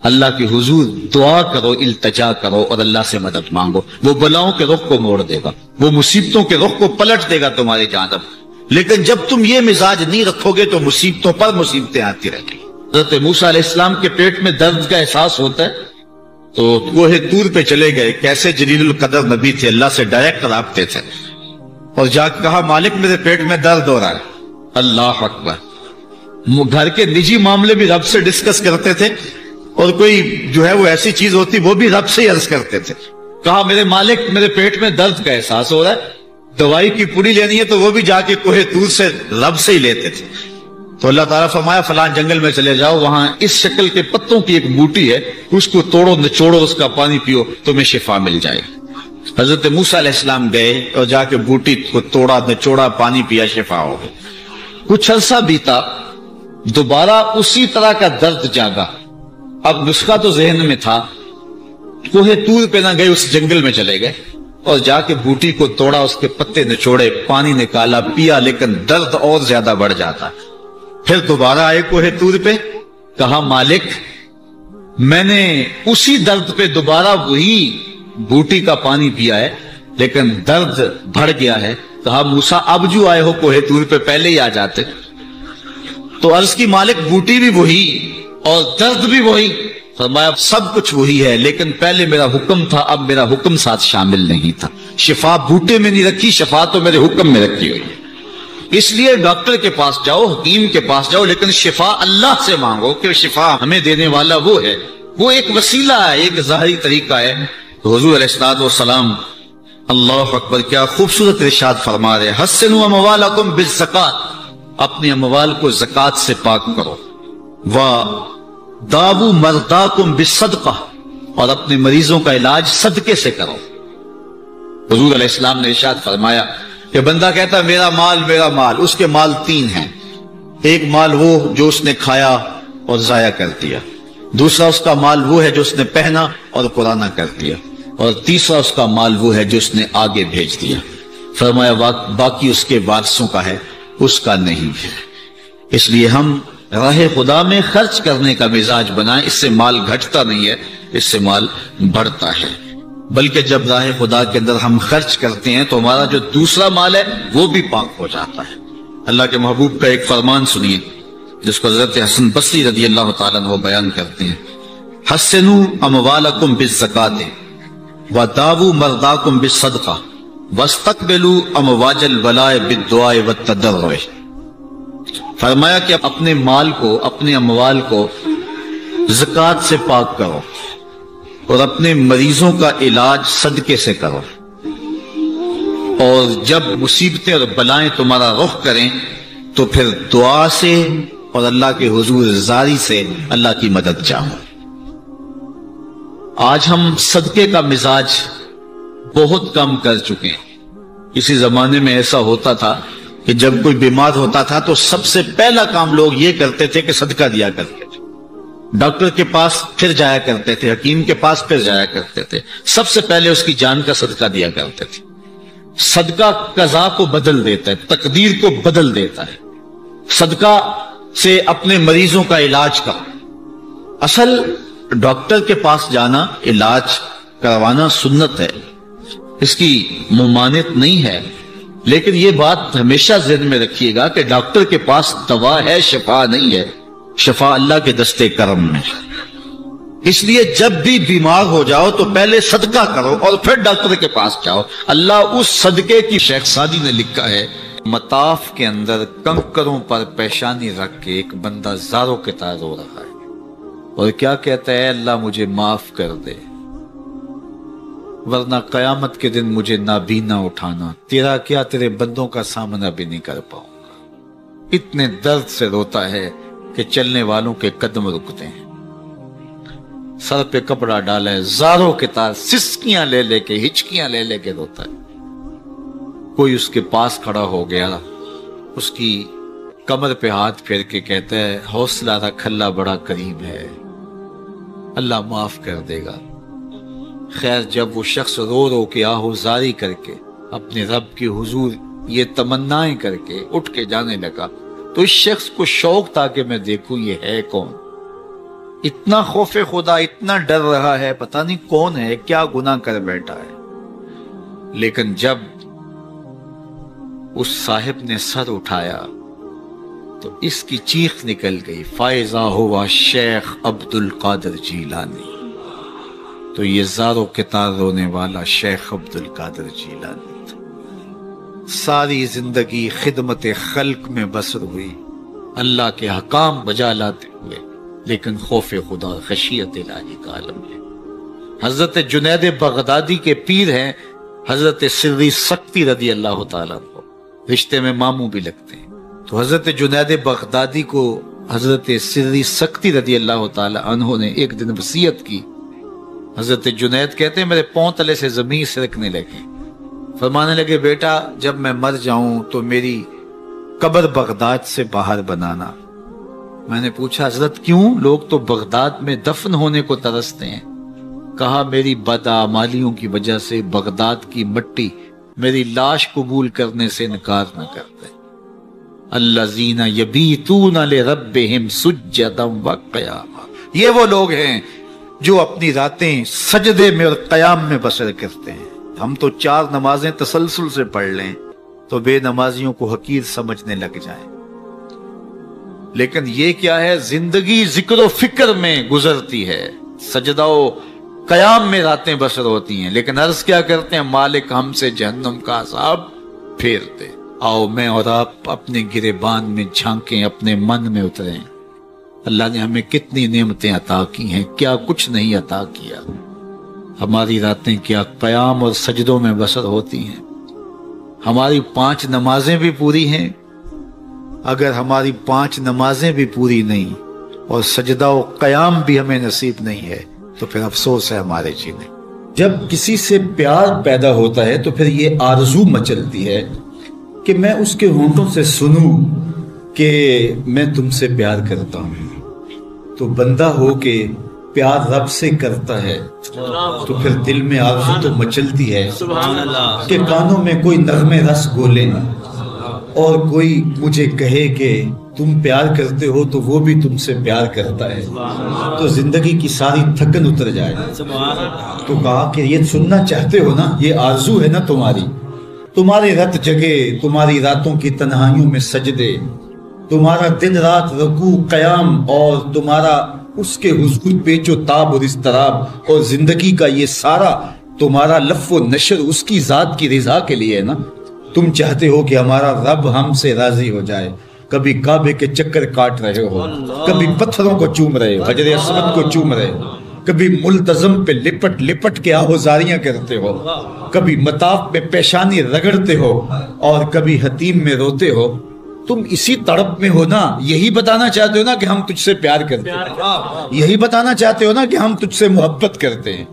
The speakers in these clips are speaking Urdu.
اللہ کے حضور دعا کرو، التجا کرو اور اللہ سے مدد مانگو، وہ بلاؤں کے رخ کو موڑ دے گا، وہ مصیبتوں کے رخ کو پلٹ دے گا تمہاری جانب۔ لیکن جب تم یہ مزاج نہیں رکھو گے تو مصیبتوں پر مصیبتیں آتی رہیں گی۔ حضرت موسیٰ علیہ السلام کے پیٹ میں درد کا احساس ہوتا ہے تو کوہ طور پہ چلے گئے، کیسے جلیل القدر نبی تھے، اللہ سے ڈائریکٹ رابطے تھے، اور جا کے کہا مالک میرے پیٹ میں درد ہو رہا ہے۔ اللہ اکبر۔ گھر کے نجی معاملے بھی رب سے ڈسکس کرتے تھے، اور کوئی جو ہے وہ ایسی چیز ہوتی وہ بھی رب سے ہی عرض کرتے تھے۔ کہا میرے مالک میرے پیٹ میں درد کا احساس ہو رہا ہے، دوائی کی پوری لینی ہے تو وہ بھی جا کے کوہ طور سے رب سے ہی لیتے تھے۔ تو اللہ تعالیٰ فرمایا فلاں جنگل میں چلے جاؤ، وہاں اس شکل کے پتوں کی ایک بوٹی ہے، اس کو توڑو نچوڑو، اس کا پانی پیو، تمہیں شفا مل جائے گی۔ حضرت موسیٰ علیہ السلام گئے اور جا کے بوٹی کو توڑا نچوڑا، پانی پیا، شفا ہو گئی۔ کچھ عرصہ بیتا، دوبارہ اسی طرح کا درد جاگا۔ اب نسخہ تو ذہن میں تھا، کوہ طور پہ نہ گئے، اس جنگل میں چلے گئے اور جا کے بوٹی کو توڑا، اس کے پتے نچوڑے، پانی نکالا، پیا، لیکن درد اور زیادہ بڑھ جاتا۔ پھر دوبارہ آئے کوہ طور پہ، کہا مالک میں نے اسی درد پہ دوبارہ وہی بوٹی کا پانی پیا ہے لیکن درد بڑھ گیا ہے۔ کہا موسیٰ اب جو آئے ہو کوہ طور پہ پہلے ہی آ جاتے۔ تو عرض کی مالک بوٹی بھی وہی اور درد بھی وہی۔ فرمایا سب کچھ وہی ہے لیکن پہلے میرا حکم تھا، اب میرا حکم ساتھ شامل نہیں تھا۔ شفا بوٹے میں نہیں رکھی، شفا تو میرے حکم میں رکھی ہوئی ہے۔ اس لیے ڈاکٹر کے پاس جاؤ، حکیم کے پاس جاؤ، لیکن شفا اللہ سے مانگو کہ شفا ہمیں دینے والا وہ ہے۔ وہ ایک وسیلہ ہے، ایک ظاہری طریقہ ہے۔ حضور علیہ الصلوۃ والسلام اللہ اکبر کیا خوبصورت ارشاد فرما رہے، حسنوا اموالکم بالزکات، اپنے اموال کو زکات سے پاک کرو، وداووا مرضاکم بالصدقہ، اور اپنے مریضوں کا علاج صدقے سے کرو۔ حضور علیہ السلام نے ارشاد فرمایا کہ بندہ کہتا ہے میرا مال میرا مال، اس کے مال تین ہیں۔ ایک مال وہ جو اس نے کھایا اور ضائع کر دیا، دوسرا اس کا مال وہ ہے جو اس نے پہنا اور پرانا کر دیا، اور تیسرا اس کا مال وہ ہے جو اس نے آگے بھیج دیا۔ فرمایا باقی اس کے وارثوں کا ہے، اس کا نہیں ہے۔ اس لیے ہم راہ خدا میں خرچ کرنے کا مزاج بنائیں، اس سے مال گھٹتا نہیں ہے، اس سے مال بڑھتا ہے۔ بلکہ جب راہ خدا کے اندر ہم خرچ کرتے ہیں تو ہمارا جو دوسرا مال ہے وہ بھی پاک ہو جاتا ہے۔ اللہ کے محبوب کا ایک فرمان سنیے جس کو حضرت حسن بصری رضی اللہ تعالیٰ عنہ بیان کرتے ہیں، حسنوا اموالکم بالزکات وداووا مرضاکم بالصدقہ واستقبلوا امواج البلاء بالدعاء والتضرع۔ فرمایا کہ اپنے مال کو، اپنے اموال کو زکات سے پاک کرو اور اپنے مریضوں کا علاج صدقے سے کرو، اور جب مصیبتیں اور بلائیں تمہارا رخ کریں تو پھر دعا سے اور اللہ کے حضور زاری سے اللہ کی مدد چاہو۔ آج ہم صدقے کا مزاج بہت کم کر چکے ہیں۔ کسی زمانے میں ایسا ہوتا تھا کہ جب کوئی بیمار ہوتا تھا تو سب سے پہلا کام لوگ یہ کرتے تھے کہ صدقہ دیا کرتے تھے، ڈاکٹر کے پاس پھر جایا کرتے تھے، حکیم کے پاس پھر جایا کرتے تھے، سب سے پہلے اس کی جان کا صدقہ دیا کرتے تھے۔ صدقہ قضا کو بدل دیتا ہے، تقدیر کو بدل دیتا ہے۔ صدقہ سے اپنے مریضوں کا علاج کا، اصل ڈاکٹر کے پاس جانا، علاج کروانا سنت ہے، اس کی ممانعت نہیں ہے، لیکن یہ بات ہمیشہ ذہن میں رکھیے گا کہ ڈاکٹر کے پاس دوا ہے، شفا نہیں ہے، شفا اللہ کے دستے کرم میں۔ اس لیے جب بھی بیمار ہو جاؤ تو پہلے صدقہ کرو اور پھر ڈاکٹر کے پاس جاؤ۔ اللہ اس صدقے کی، شیخ سعدی نے لکھا ہے، مطاف کے اندر کنکروں پر پیشانی رکھ کے ایک بندہ زاروں کے طرح رو رہا ہے اور کیا کہتا ہے، اللہ مجھے معاف کر دے ورنہ قیامت کے دن مجھے نابینا اٹھانا، تیرا کیا تیرے بندوں کا سامنا بھی نہیں کر پاؤں گا۔ اتنے درد سے روتا ہے کہ چلنے والوں کے قدم رکتے ہیں۔ سر پہ کپڑا ڈالا ہے، زاروں کے تار، سسکیاں لے لے کے، ہچکیاں لے لے کے روتا ہے۔ کوئی اس کے پاس کھڑا ہو گیا، اس کی کمر پہ ہاتھ پھیر کے کہتا ہے، حوصلہ رکھ، اللہ بڑا کریم ہے، اللہ معاف کر دے گا۔ خیر جب وہ شخص رو رو کے آہوزاری کر کے اپنے رب کی حضور یہ تمنائیں کر کے اٹھ کے جانے لگا تو اس شخص کو شوق تھا کہ میں دیکھوں یہ ہے کون۔ اتنا خوف خدا، اتنا ڈر رہا ہے، پتہ نہیں کون ہے، کیا گناہ کر بیٹھا ہے. لیکن جب اس صاحب نے سر اٹھایا تو اس کی چیخ نکل گئی، فائزہ ہوا شیخ عبد القادر جیلانی. تو یہ زاروں کے تار رونے والا شیخ عبد القادر جیلانی تھا. ساری زندگی خدمت خلق میں بسر ہوئی، اللہ کے حکام بجا لاتے ہوئے، لیکن خوف خدا خشیت الہی کا عالم ہے. حضرت جنید بغدادی کے پیر ہیں حضرت سری سکتی رضی اللہ تعالیٰ کو، رشتے میں ماموں بھی لگتے ہیں. تو حضرت جنید بغدادی کو حضرت سری سکتی رضی اللہ تعالیٰ عنہ نے ایک دن وصیت کی. حضرت جنید کہتے ہیں میرے پاؤں تلے سے زمین سرکنے لگی. فرمانے لگے بیٹا جب میں مر جاؤں تو میری قبر بغداد سے باہر بنانا. میں نے پوچھا حضرت کیوں؟ لوگ تو بغداد میں دفن ہونے کو ترستے ہیں. کہا میری بدعمالیوں کی وجہ سے بغداد کی مٹی میری لاش قبول کرنے سے انکار نہ کرتے. الذین یبیتون لربہم سجدا وقیاما، یہ وہ لوگ ہیں جو اپنی راتیں سجدے میں اور قیام میں بسر کرتے ہیں. ہم تو 4 نمازیں تسلسل سے پڑھ لیں تو بے نمازیوں کو حقیر سمجھنے لگ جائیں. لیکن یہ کیا ہے، زندگی ذکر و فکر میں گزرتی ہے، سجدہ و قیام میں راتیں بسر ہوتی ہیں. لیکن عرض کیا کرتے ہیں، مالک ہم سے جہنم کا عذاب پھیر دے. آؤ میں اور آپ اپنے گریبان میں جھانکیں، اپنے من میں اتریں. اللہ نے ہمیں کتنی نعمتیں عطا کی ہیں، کیا کچھ نہیں عطا کیا. ہماری راتیں کیا قیام اور سجدوں میں بسر ہوتی ہیں. ہماری 5 نمازیں بھی پوری ہیں. اگر ہماری 5 نمازیں بھی پوری نہیں اور سجدہ و قیام بھی ہمیں نصیب نہیں ہے تو پھر افسوس ہے ہمارے جینے. جب کسی سے پیار پیدا ہوتا ہے تو پھر یہ آرزو مچلتی ہے کہ میں اس کے ہونٹوں سے سنوں کہ میں تم سے پیار کرتا ہوں. تو بندہ ہو کے پیار رب سے کرتا ہے تو پھر دل میں آرزو تو مچلتی ہے کہ کانوں میں کوئی نغمے رس گولے اور کوئی مجھے کہے کہ تم پیار کرتے ہو تو وہ بھی تم سے پیار کرتا ہے، تو زندگی کی ساری تھکن اتر جائے. تو کہا کہ یہ سننا چاہتے ہو نا، یہ آرزو ہے نا تمہاری، تمہارے رت جگے، تمہاری راتوں کی تنہائیوں میں سجدے، تمہارا دن رات رکوع قیام اور تمہارا اس کے حضور پیچ و تاب اور اضطراب اور زندگی کا یہ سارا تمہارا لف و نشر اس کی ذات کی رضا کے لیے ہے نا. تم چاہتے ہو کہ ہمارا رب ہم سے راضی ہو جائے. کبھی کعبے کے چکر کاٹ رہے ہو، کبھی پتھروں کو چوم رہے ہو، حجر اسود کو چوم رہے ہو، کبھی ملتزم پہ لپٹ لپٹ کے آہوزاریاں کرتے ہو، کبھی مطاف میں پیشانی رگڑتے ہو اور کبھی حتیم میں روتے ہو. تم اسی تڑپ میں ہو نا. یہی بتانا چاہتے ہو نا کہ ہم تجھ سے پیار کرتے ہیں، یہی بتانا چاہتے ہو نا کہ ہم تجھ سے محبت کرتے ہیں.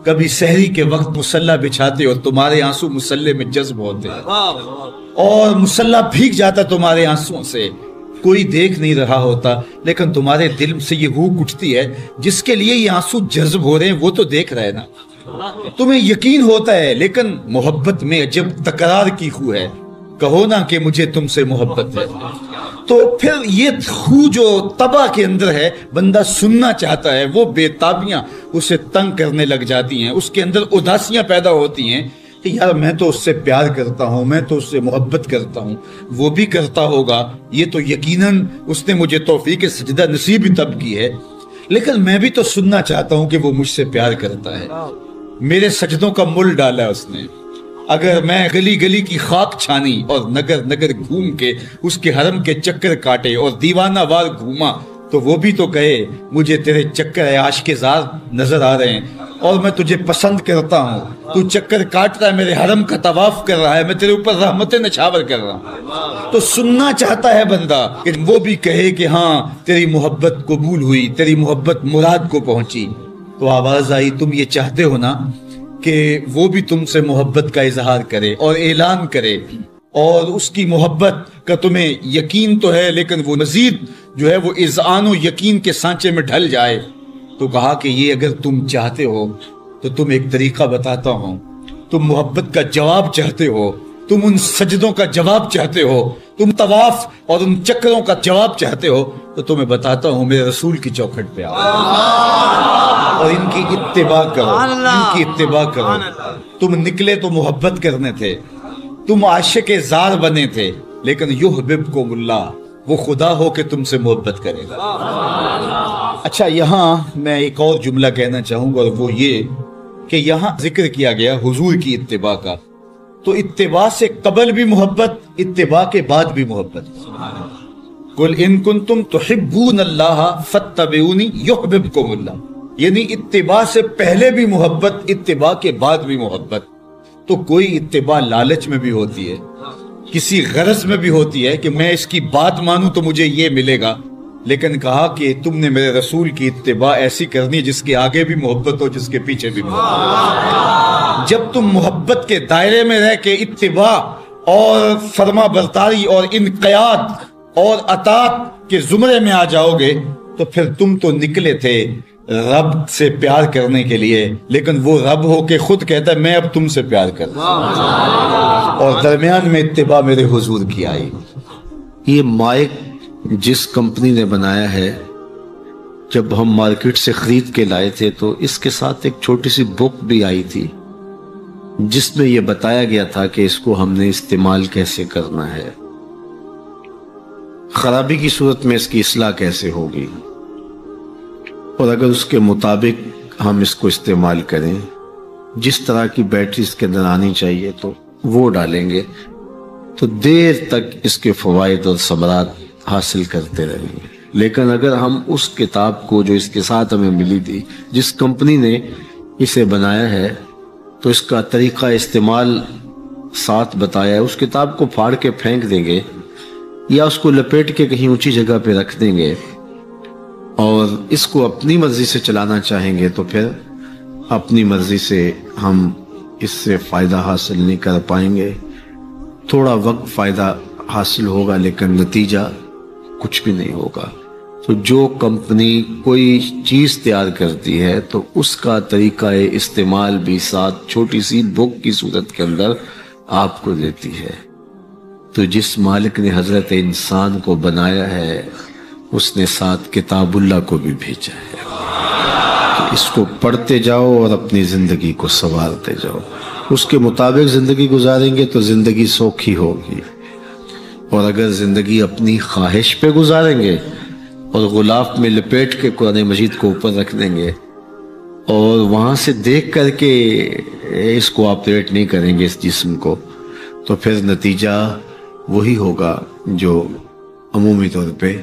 کبھی سحری کے وقت مصلی بچھاتے ہو، تمہارے آنسو مصلی میں جذب ہوتے ہیں اور مصلی بھیگ جاتا تمہارے آنسوؤں سے. کوئی دیکھ نہیں رہا ہوتا لیکن تمہارے دل سے یہ ہوک اٹھتی ہے جس کے لیے یہ آنسو جذب ہو رہے ہیں وہ تو دیکھ رہے نا. تمہیں یقین ہوتا ہے لیکن محبت میں عجب تکرار کی خو ہے. کہو نا کہ مجھے تم سے محبت ہے، تو پھر یہ خو جو طبع کے اندر ہے بندہ سننا چاہتا ہے، وہ بے تابیاں اسے تنگ کرنے لگ جاتی ہیں. اس کے اندر اداسیاں پیدا ہوتی ہیں کہ یار میں تو اس سے پیار کرتا ہوں، میں تو اس سے محبت کرتا ہوں، وہ بھی کرتا ہوگا، یہ تو یقیناً اس نے مجھے توفیق سجدہ نصیب ہی تب کی ہے، لیکن میں بھی تو سننا چاہتا ہوں کہ وہ مجھ سے پیار کرتا ہے. میرے سجدوں کا مل ڈالا ہے اس نے. اگر میں گلی گلی کی خاک چھانی اور نگر نگر گھوم کے اس کے حرم کے چکر کاٹے اور دیوانہ وار گھوما تو وہ بھی تو کہے مجھے تیرے چکر عاشق زار نظر آ رہے ہیں اور میں تجھے پسند کرتا ہوں. تو چکر کاٹ رہا ہے، میرے حرم کا طواف کر رہا ہے، میں تیرے اوپر رحمتیں نچھاور کر رہا ہوں. تو سننا چاہتا ہے بندہ کہ وہ بھی کہے کہ ہاں تیری محبت قبول ہوئی، تیری محبت مراد کو پہنچی. تو آواز آئی تم یہ چاہتے ہو نا کہ وہ بھی تم سے محبت کا اظہار کرے اور اعلان کرے اور اس کی محبت کا تمہیں یقین تو ہے لیکن وہ مزید جو ہے وہ اذعان و یقین کے سانچے میں ڈھل جائے. تو کہا کہ یہ اگر تم چاہتے ہو تو تم ایک طریقہ بتاتا ہوں. تم محبت کا جواب چاہتے ہو، تم ان سجدوں کا جواب چاہتے ہو تم طواف اور ان چکروں کا جواب چاہتے ہو تو تمہیں بتاتا ہوں میرے رسول کی چوکھٹ پہ آؤ اور ان کی اتباع کرو، ان کی اتباع کرو۔ تم نکلے تو محبت کرنے تھے، تم عاشق زار بنے تھے، لیکن یحببکم اللہ، وہ خدا ہو کہ تم سے محبت کرے گا۔ اچھا، یہاں میں ایک اور جملہ کہنا چاہوں گا، اور وہ یہ کہ یہاں ذکر کیا گیا حضور کی اتباع کا، تو اتباع سے قبل بھی محبت، اتباع کے بعد بھی محبت۔ قل ان کنتم تحبون اللہ فاتبعونی یحببکم اللہ، یعنی اتباع سے پہلے بھی محبت، اتباع کے بعد بھی محبت۔ تو کوئی اتباع لالچ میں بھی ہوتی ہے، کسی غرض میں بھی ہوتی ہے کہ میں اس کی بات مانوں تو مجھے یہ ملے گا، لیکن کہا کہ تم نے میرے رسول کی اتباع ایسی کرنی جس کے آگے بھی محبت ہو، جس کے پیچھے بھی محبت۔ جب تم محبت کے دائرے میں رہ کے اتباع اور فرما برداری اور انقیاد اور اطاعت کے زمرے میں آ جاؤ گے تو پھر تم تو نکلے تھے رب سے پیار کرنے کے لیے، لیکن وہ رب ہو کے خود کہتا ہے میں اب تم سے پیار کرتا ہوں، اور درمیان میں اتباع میرے حضور کی آئی۔ یہ مائک جس کمپنی نے بنایا ہے، جب ہم مارکیٹ سے خرید کے لائے تھے تو اس کے ساتھ ایک چھوٹی سی بک بھی آئی تھی جس میں یہ بتایا گیا تھا کہ اس کو ہم نے استعمال کیسے کرنا ہے، خرابی کی صورت میں اس کی اصلاح کیسے ہوگی، اور اگر اس کے مطابق ہم اس کو استعمال کریں، جس طرح کی بیٹری اس کے اندر آنی چاہیے تو وہ ڈالیں گے تو دیر تک اس کے فوائد اور ثمرات حاصل کرتے رہیں گے۔ لیکن اگر ہم اس کتاب کو جو اس کے ساتھ ہمیں ملی تھی، جس کمپنی نے اسے بنایا ہے، تو اس کا طریقہ استعمال ساتھ بتایا ہے، اس کتاب کو پھاڑ کے پھینک دیں گے یا اس کو لپیٹ کے کہیں اونچی جگہ پہ رکھ دیں گے اور اس کو اپنی مرضی سے چلانا چاہیں گے تو پھر اپنی مرضی سے ہم اس سے فائدہ حاصل نہیں کر پائیں گے۔ تھوڑا وقت فائدہ حاصل ہوگا لیکن نتیجہ کچھ بھی نہیں ہوگا۔ تو جو کمپنی کوئی چیز تیار کرتی ہے تو اس کا طریقہ استعمال بھی ساتھ چھوٹی سی بک کی صورت کے اندر آپ کو دیتی ہے۔ تو جس مالک نے حضرت انسان کو بنایا ہے اس نے ساتھ کتاب اللہ کو بھی بھیجا ہے کہ اس کو پڑھتے جاؤ اور اپنی زندگی کو سنوارتے جاؤ، اس کے مطابق زندگی گزاریں گے تو زندگی سوکھی ہوگی، اور اگر زندگی اپنی خواہش پہ گزاریں گے اور غلاف میں لپیٹ کے قرآن مجید کو اوپر رکھ دیں گے اور وہاں سے دیکھ کر کے اس کو آپریٹ نہیں کریں گے اس جسم کو، تو پھر نتیجہ وہی ہوگا جو عمومی طور پہ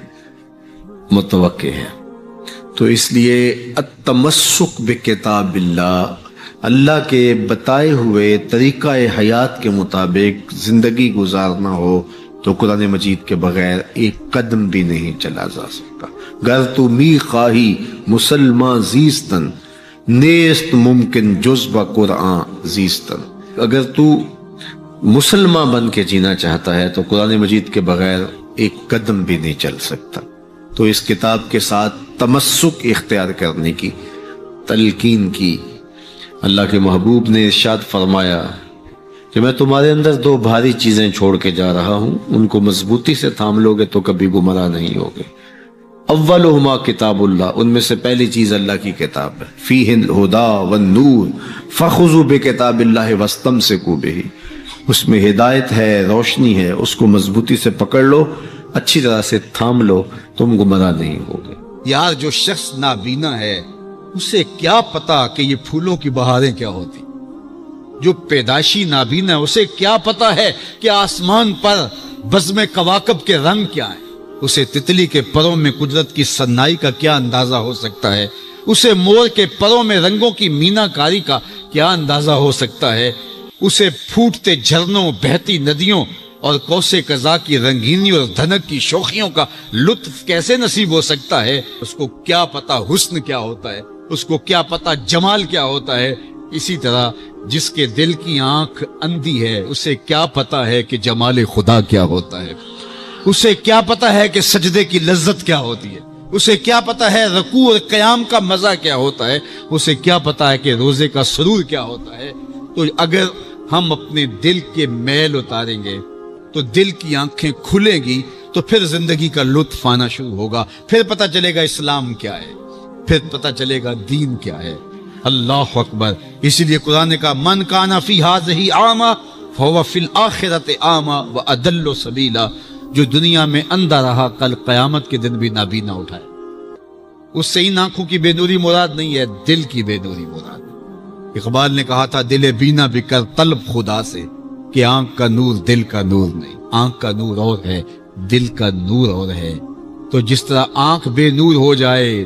متوقع ہے۔ تو اس لیے التمسک بکتاب اللہ، اللہ کے بتائے ہوئے طریقہ حیات کے مطابق زندگی گزارنا ہو تو قرآن مجید کے بغیر ایک قدم بھی نہیں چلا جا سکتا۔ گر تو می خواہی مسلمان زیستن، نیست ممکن جز با قرآن زیستن، اگر تو مسلمان بن کے جینا چاہتا ہے تو قرآن مجید کے بغیر ایک قدم بھی نہیں چل سکتا۔ تو اس کتاب کے ساتھ تمسک اختیار کرنے کی تلقین کی۔ اللہ کے محبوب نے ارشاد فرمایا کہ میں تمہارے اندر دو بھاری چیزیں چھوڑ کے جا رہا ہوں، ان کو مضبوطی سے تھام لو گے تو کبھی گمراہ نہیں ہوگے۔ اولہما کتاب اللہ، ان میں سے پہلی چیز اللہ کی کتاب ہے، فیہ الہدی والنور فخذوا بکتاب اللہ واستمسکوا بہ، اس میں ہدایت ہے، روشنی ہے، اس کو مضبوطی سے پکڑ لو، اچھی طرح سے تھام لو، تم گمراہ نہیں ہوگے۔ یار جو شخص نابینا ہے اسے کیا پتا کہ یہ پھولوں کی بہاریں کیا ہوتی، جو پیدائشی نابینا ہے اسے کیا پتا ہے کہ آسمان پر بزم کواکب کے رنگ کیا ہیں، اسے تتلی کے پروں میں قدرت کی سنائی کا کیا اندازہ ہو سکتا ہے، اسے مور کے پروں میں رنگوں کی مینا کاری کا کیا اندازہ ہو سکتا ہے، اسے پھوٹتے جھرنوں، بہتی ندیوں اور کوسے قضا کی رنگینی اور دھنک کی شوخیوں کا لطف کیسے نصیب ہو سکتا ہے، اس کو کیا پتا حسن کیا ہوتا ہے، اس کو کیا پتا جمال کیا ہوتا ہے۔ اسی طرح جس کے دل کی آنکھ اندھی ہے اسے کیا پتا ہے کہ جمال خدا کیا ہوتا ہے، اسے کیا پتا ہے کہ سجدے کی لذت کیا ہوتی ہے، اسے کیا پتا ہے رکوع اور قیام کا مزہ کیا ہوتا ہے، اسے کیا پتا ہے کہ روزے کا سرور کیا ہوتا ہے۔ تو اگر ہم اپنے دل کے میل اتاریں گے تو دل کی آنکھیں کھلیں گی تو پھر زندگی کا لطف آنا شروع ہوگا، پھر پتہ چلے گا اسلام کیا ہے، پھر پتہ چلے گا دین کیا ہے۔ اللہ اکبر۔ اسی لیے قرآن نے کہا من کان فی ھذہ اعمی فہو فی الآخرۃ اعمی واضل سبیلا، جو دنیا میں اندھا رہا کل قیامت کے دن بھی نابینا اٹھائے۔ اس سے ان آنکھوں کی بے نوری مراد نہیں ہے، دل کی بے نوری مراد۔ اقبال نے کہا تھا دل بینا بھی کر طلب خدا سے، کہ آنکھ کا نور دل کا نور نہیں، آنکھ کا نور اور ہے دل کا نور اور ہے۔ تو جس طرح آنکھ بے نور ہو جائے،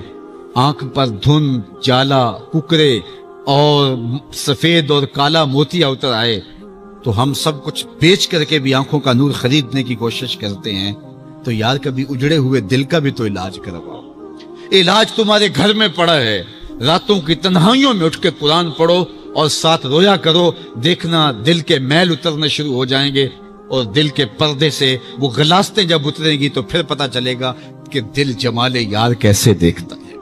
آنکھ پر دھند، جالا، ککرے اور سفید اور کالا موتیا اتر آئے، تو ہم سب کچھ بیچ کر کے بھی آنکھوں کا نور خریدنے کی کوشش کرتے ہیں۔ تو یار کبھی اجڑے ہوئے دل کا بھی تو علاج کرواؤ۔ علاج تمہارے گھر میں پڑا ہے، راتوں کی تنہائیوں میں اٹھ کے قرآن پڑھو اور ساتھ رویا کرو، دیکھنا دل کے میل اترنے شروع ہو جائیں گے، اور دل کے پردے سے وہ غلاستیں جب اتریں گی تو پھر پتہ چلے گا کہ دل جمال یار کیسے دیکھتا ہے،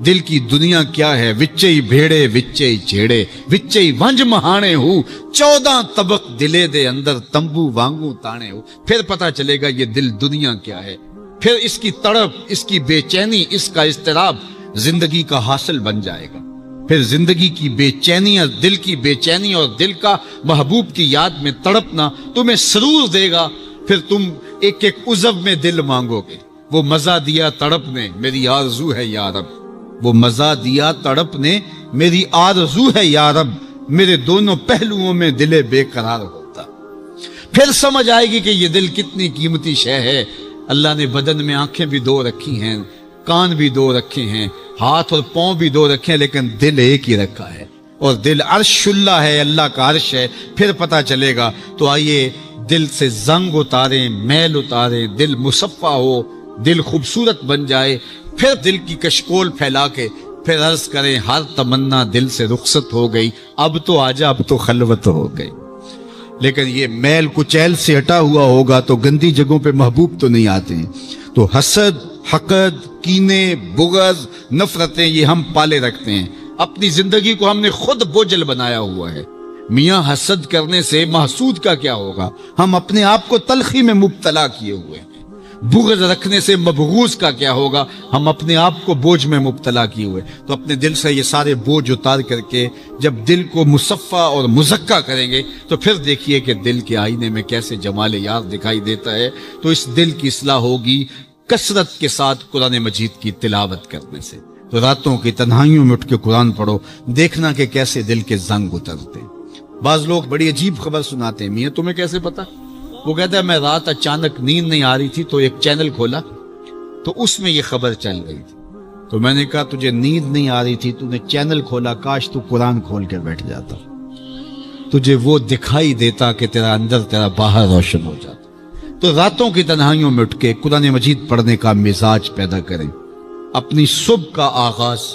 دل کی دنیا کیا ہے۔ وچے ہی بھیڑے وچے ہی جھیڑے وچے ہی ونج مہانے ہو، 14 طبق دلے دے اندر تمبو وانگو تانے ہو، پھر پتہ چلے گا یہ دل دنیا کیا ہے۔ پھر اس کی تڑپ، اس کی بے چینی، اس کا اضطراب زندگی کا حاصل بن جائے گا۔ پھر زندگی کی بے چینی اور دل کی بے چینی اور دل کا محبوب کی یاد میں تڑپنا تمہیں سرور دے گا۔ پھر تم ایک ایک عضو میں دل مانگو گے، وہ مزہ دیا تڑپ نے میری آرزو ہے یا رب، وہ مزہ دیا تڑپ نے میری آرزو ہے یا رب، میرے دونوں پہلوؤں میں دل بے قرار ہوتا۔ پھر سمجھ آئے گی کہ یہ دل کتنی قیمتی شے ہے۔ اللہ نے بدن میں آنکھیں بھی دو رکھی ہیں، کان بھی دو رکھے ہیں، ہاتھ اور پاؤں بھی دو رکھے ہیں، لیکن دل ایک ہی رکھا ہے، اور دل عرش اللہ ہے، اللہ کا عرش ہے۔ پھر پتہ چلے گا۔ تو آئیے دل سے زنگ اتاریں، میل اتاریں، دل مصفا ہو، دل خوبصورت بن جائے، پھر دل کی کشکول پھیلا کے پھر عرض کریں ہر تمنا دل سے رخصت ہو گئی، اب تو آجا، اب تو خلوت ہو گئی۔ لیکن یہ میل کچیل سے ہٹا ہوا ہوگا تو گندی جگہوں پہ محبوب تو نہیں آتے ہیں۔ تو حسد، حقد، کینے، بغض، نفرتیں یہ ہم پالے رکھتے ہیں، اپنی زندگی کو ہم نے خود بوجھل بنایا ہوا ہے۔ میاں حسد کرنے سے محسود کا کیا ہوگا؟ ہم اپنے آپ کو تلخی میں مبتلا کیے ہوئے ہیں۔ بغض رکھنے سے مبغوض کا کیا ہوگا؟ ہم اپنے آپ کو بوجھ میں مبتلا کیے ہوئے۔ تو اپنے دل سے یہ سارے بوجھ اتار کر کے جب دل کو مصفا اور مزکا کریں گے تو پھر دیکھیے کہ دل کے آئینے میں کیسے جمال یار دکھائی دیتا ہے۔ تو اس دل کی اصلاح ہوگی کثرت کے ساتھ قرآن مجید کی تلاوت کرنے سے۔ تو راتوں کی تنہائیوں میں اٹھ کے قرآن پڑھو، دیکھنا کہ کیسے دل کے زنگ اترتے ہیں۔ بعض لوگ بڑی عجیب خبر سناتے ہیں، میاں تمہیں کیسے پتا؟ وہ کہتا ہے میں رات اچانک نیند نہیں آ رہی تھی تو ایک چینل کھولا تو اس میں یہ خبر چل رہی تھی، تو میں نے کہا تجھے نیند نہیں آ رہی تھی، تو نے چینل کھولا، کاش تو قرآن کھول کے بیٹھ جاتا، تجھے وہ دکھائی دیتا کہ تیرا اندر تیرا باہر روشن ہو جاتا۔ تو راتوں کی تنہائیوں میں اٹھ کے قرآن مجید پڑھنے کا مزاج پیدا کریں، اپنی صبح کا آغاز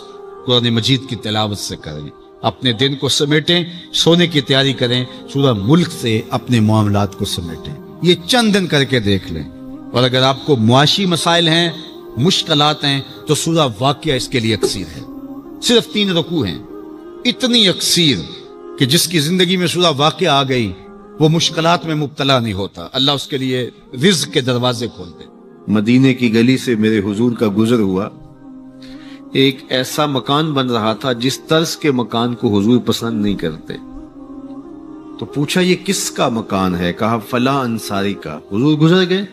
قرآن مجید کی تلاوت سے کریں، اپنے دن کو سمیٹیں، سونے کی تیاری کریں، سورہ ملک سے اپنے معاملات کو سمیٹیں۔ یہ چند دن کر کے دیکھ لیں، اور اگر آپ کو معاشی مسائل ہیں، مشکلات ہیں، تو سورہ واقعہ اس کے لیے اکسیر ہے۔ صرف 3 رکوع ہیں، اتنی اکسیر کہ جس کی زندگی میں سورہ واقعہ آ گئی وہ مشکلات میں مبتلا نہیں ہوتا، اللہ اس کے لیے رزق کے دروازے کھول دے۔ مدینے کی گلی سے میرے حضور کا گزر ہوا، ایک ایسا مکان بن رہا تھا جس طرز کے مکان کو حضور پسند نہیں کرتے۔ تو پوچھا یہ کس کا مکان ہے؟ کہا فلاں انصاری کا۔ حضور گزر گئے،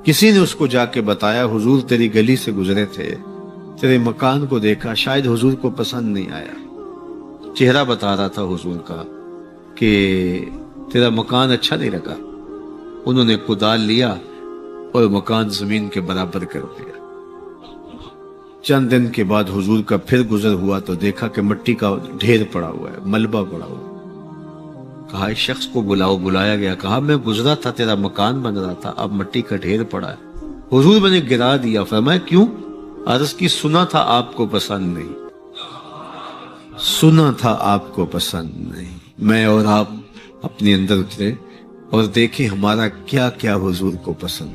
کسی نے اس کو جا کے بتایا حضور تیری گلی سے گزرے تھے، تیرے مکان کو دیکھا، شاید حضور کو پسند نہیں آیا۔ چہرہ بتا رہا تھا حضور کا کہ تیرا مکان اچھا نہیں لگا۔ انہوں نے کدال لیا اور مکان زمین کے برابر کر دیا۔ چند دن کے بعد حضور کا پھر گزر ہوا تو دیکھا کہ مٹی کا ڈھیر پڑا ہوا ہے، ملبہ پڑا ہوا ہے۔ کہا اس شخص کو بلاؤ، بلایا گیا، کہا میں گزرا تھا، تیرا مکان بن رہا تھا، اب مٹی کا ڈھیر پڑا ہے۔ حضور میں نے گرا دیا۔ فرمایا کیوں؟ عرض کی سنا تھا آپ کو پسند نہیں، سنا تھا آپ کو پسند نہیں۔ میں اور آپ اپنے اندر اترے اور دیکھیں ہمارا کیا کیا حضور کو پسند۔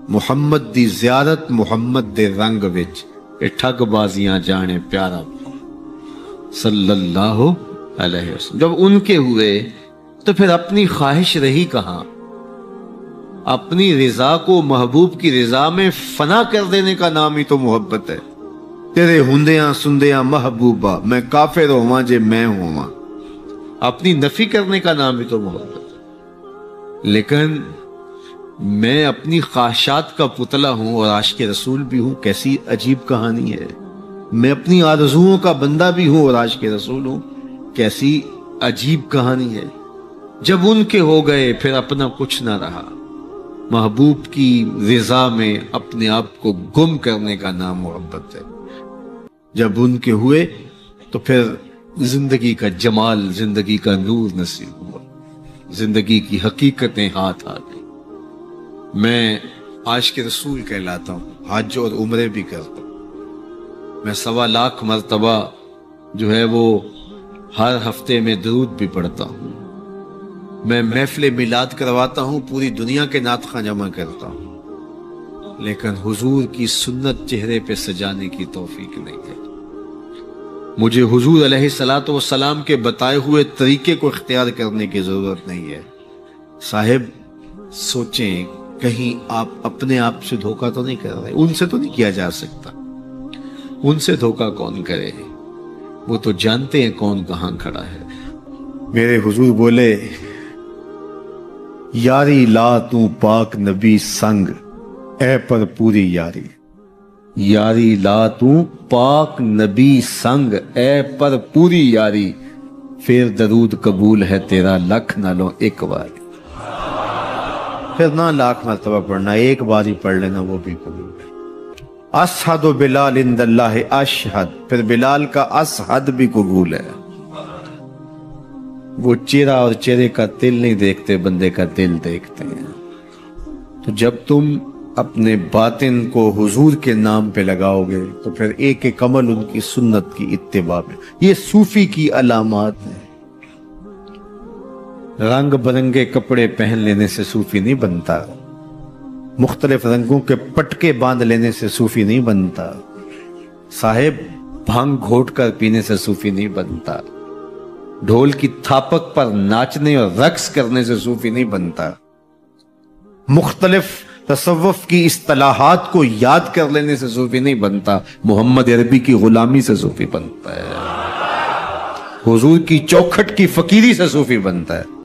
محمد دی زیارت محمد دے رنگ وچ اے ٹھگ بازیاں جانے پیارا صلی اللہ علیہ وسلم۔ جب ان کے ہوئے تو پھر اپنی خواہش رہی کہاں؟ اپنی رضا کو محبوب کی رضا میں فنا کر دینے کا نام ہی تو محبت ہے۔ تیرے ہندیاں سندیاں محبوبہ، میں کافر ہواں جے میں ہواں، اپنی نفی کرنے کا نام ہی تو محبت ہے۔ لیکن میں اپنی خواہشات کا پتلا ہوں اور عاشق رسول بھی ہوں، کیسی عجیب کہانی ہے۔ میں اپنی آرزوؤں کا بندہ بھی ہوں اور عاشق رسول ہوں، کیسی عجیب کہانی ہے۔ جب ان کے ہو گئے پھر اپنا کچھ نہ رہا۔ محبوب کی رضا میں اپنے آپ کو گم کرنے کا نام محبت ہے۔ جب ان کے ہوئے تو پھر زندگی کا جمال، زندگی کا نور نصیب ہوا، زندگی کی حقیقتیں ہاتھ آ گئی۔ میں عاشق رسول کہلاتا ہوں، حج اور عمرے بھی کرتا ہوں۔ میں 1.25 لاکھ مرتبہ جو ہے وہ ہر ہفتے میں درود بھی پڑھتا ہوں۔ میں محفل میلاد کرواتا ہوں، پوری دنیا کے نعت خواں جمع کرتا ہوں، لیکن حضور کی سنت چہرے پہ سجانے کی توفیق نہیں ہے۔ مجھے حضور علیہ الصلوۃ والسلام کے بتائے ہوئے طریقے کو اختیار کرنے کی ضرورت نہیں ہے۔ صاحب سوچیں، کہیں آپ اپنے آپ سے دھوکہ تو نہیں کر رہے؟ ان سے تو نہیں کیا جا سکتا۔ ان سے دھوکہ کون کرے؟ وہ تو جانتے ہیں کون کہاں کھڑا ہے۔ میرے حضور بولے، یاری لا تو پاک نبی سنگ، اے پر پوری یاری۔ یاری لا تو پاک نبی سنگ، اے پر پوری یاری، پھر درود قبول ہے تیرا لکھ نہ لو ایک بار۔ پھر نہ لاکھ مرتبہ پڑھنا، ایک بار ہی پڑھ لینا، وہ بھی قبول ہے۔ اشہد بلال عند اللہ اشہد، پھر بلال کا اشہد بھی قبول ہے۔ وہ چہرہ اور چہرے کا دل نہیں دیکھتے، بندے کا دل دیکھتے ہیں۔ تو جب تم اپنے باطن کو حضور کے نام پہ لگاؤ گے تو پھر ایک ایک عمل ان کی سنت کی اتباع میں۔ یہ صوفی کی علامات ہیں۔ رنگ برنگے کپڑے پہن لینے سے صوفی نہیں بنتا، مختلف رنگوں کے پٹکے باندھ لینے سے صوفی نہیں بنتا، صاحب بھنگ گھوٹ کر پینے سے صوفی نہیں بنتا، ڈھول کی تھاپک پر ناچنے اور رقص کرنے سے صوفی نہیں بنتا، مختلف تصوف کی اصطلاحات کو یاد کر لینے سے صوفی نہیں بنتا، محمد عربی کی غلامی سے صوفی بنتا ہے، حضور کی چوکھٹ کی فقیری سے صوفی بنتا ہے۔